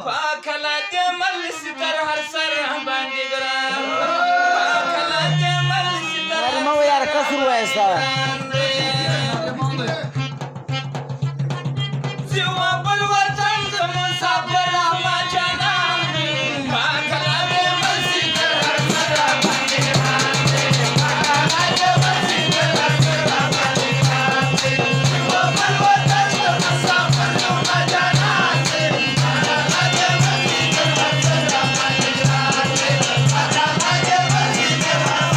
पाखला ते मल सितर हर सर बांधी ग्राम पाखला ते मल सितर अरे मग यार कसरू आहे सा जीवा बलवतन मुसाफिर माझ्या नामी पाखला ते मल सितर हर सर बांधी ग्राम पाखला ते मल सितर हर सर बांधी ग्राम जीवा बलवतन मुसाफिर माझ्या नामी पाखला ते मल सितर हर सर बांधी ग्राम पाखला ते मल सितर हर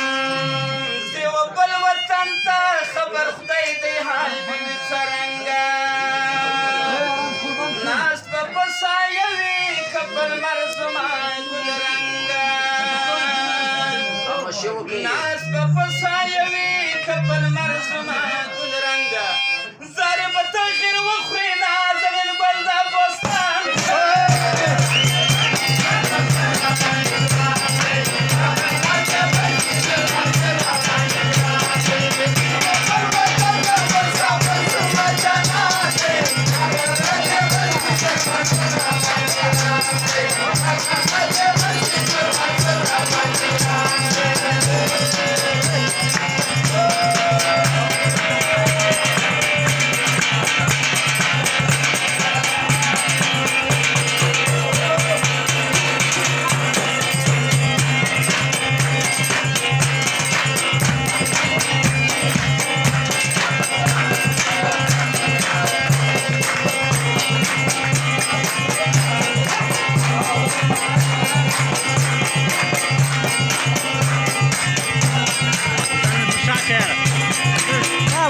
देव बलवतंता खबर खुदाई दे हाल बिन सरंगा नास बसायवी खबर मरसमा गुल रंगा नास बसायवी खबर मरसमा गुल रंगा ज़ारे बतखिर वखरी नाज़न बलदा पोस्तान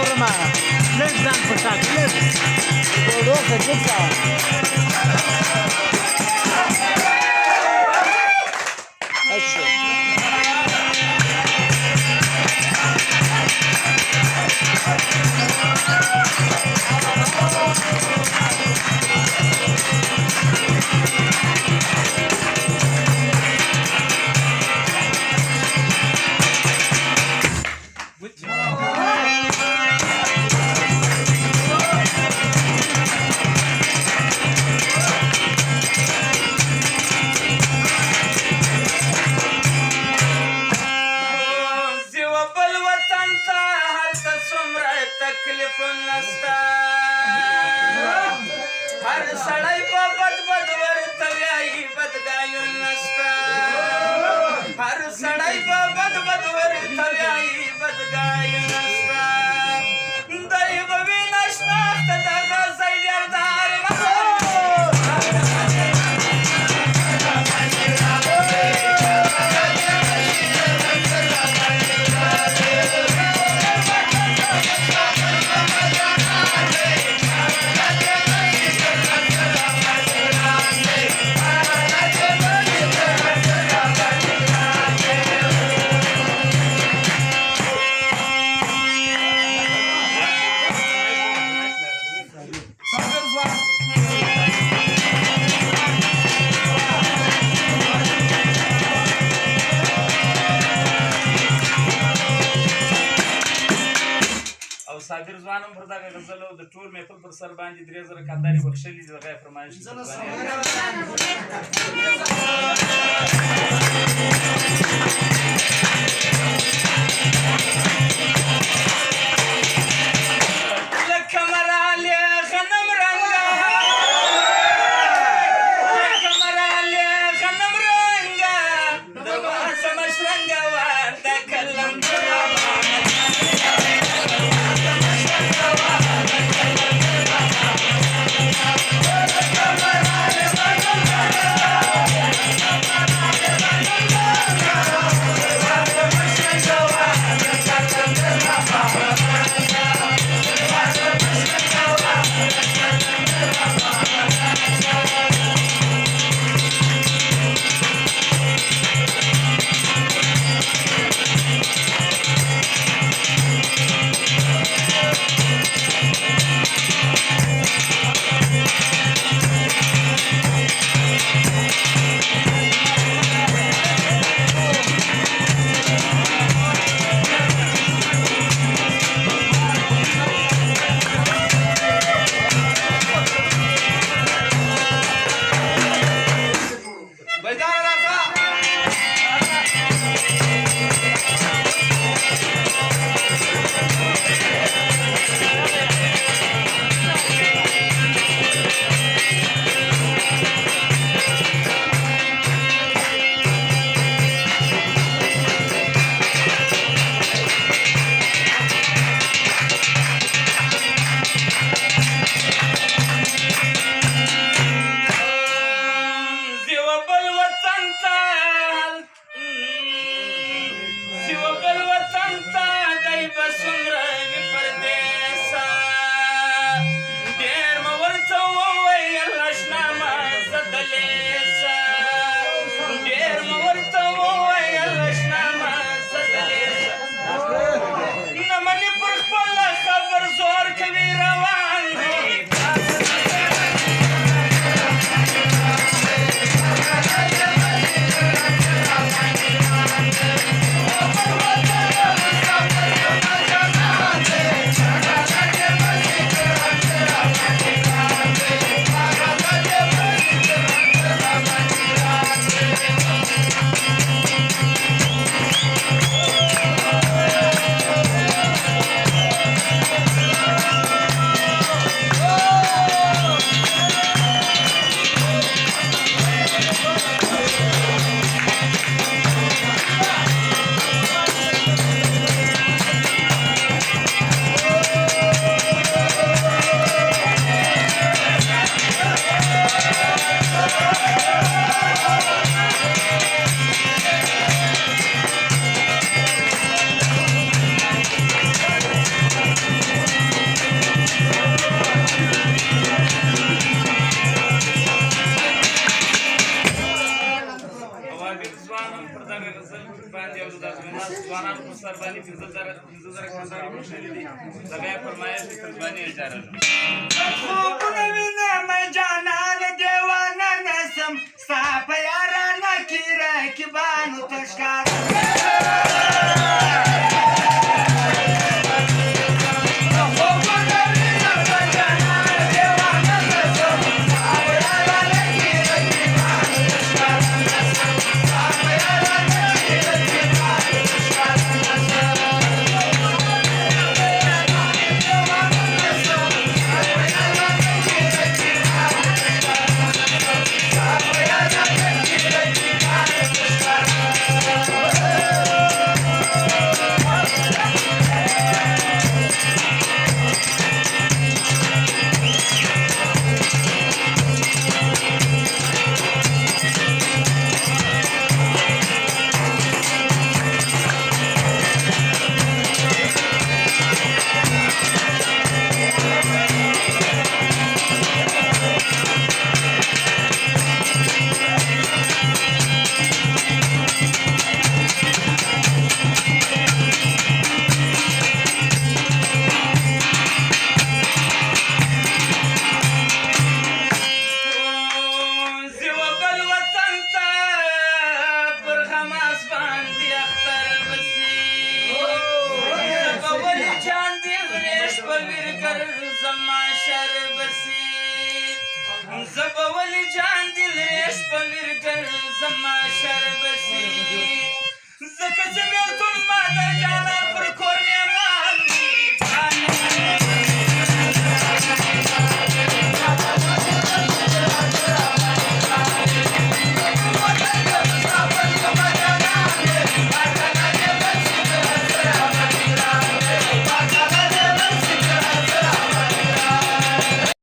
Brama, let's dance for that. Let's go to the जीवा बलवतंता हालत सुमरा तकलीफ नसता हर सड़ाई बद वर तव्याई बदगायून नसता हर सड़ाई बद वर तव्याई बदगायून नसता दैव विनष्ट तदा सैड्यादार साबिर जवानम भरदा का गजलो द टूर में पर सर बांधी 3000 खादारी बख्शली जगह फरमाइश خماس ځوانان پر سر باندې پنځه زره کندهاري بخښلي دي دغه یې فرمایش د تر ځواني اجاره ده خوبونه وینم جانان دیوانه نسم ستا په یارانه کې رقیبانو ته ښکاره زبا ولی جان دل ریش په ویر ګر زما شر بسی